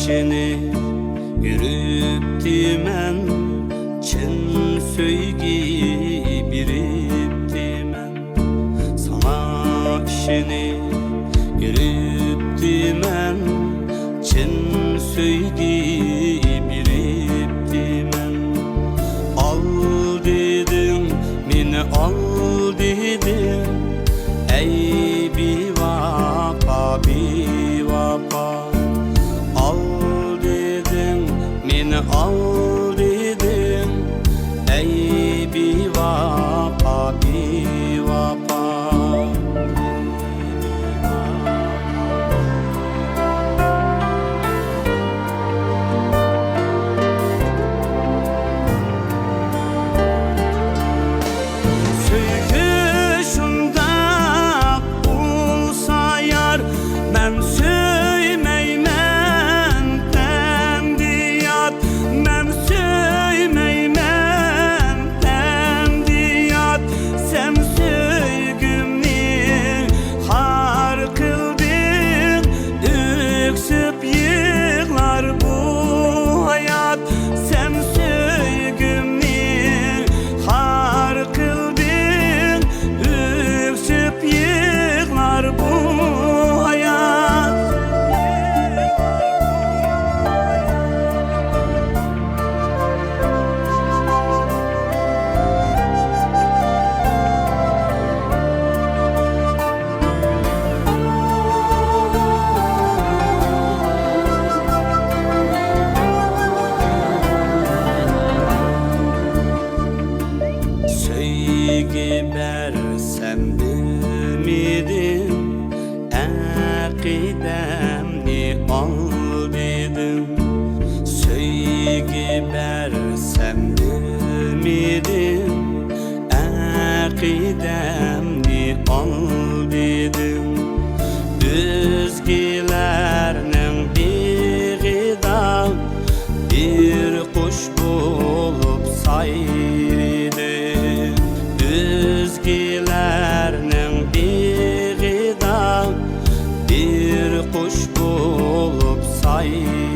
işini yürüpti men, çin söйgi biripti men. Sana işini yürüpti men, çin söйgi biripti men. Al dedim, meni al dedim, ey bevapa bevapa. Al dedim, meni al dedim, ey bevapa bevapa. Söйgi bersem bilmedim, akidemni al dedim. Söйgi bersem bilmedim, akidemni al dedim. Özgelerning beg'ida bir qush bo'lib sayradim. Özgelerning beg'ida bir qush bo'lib sayradim.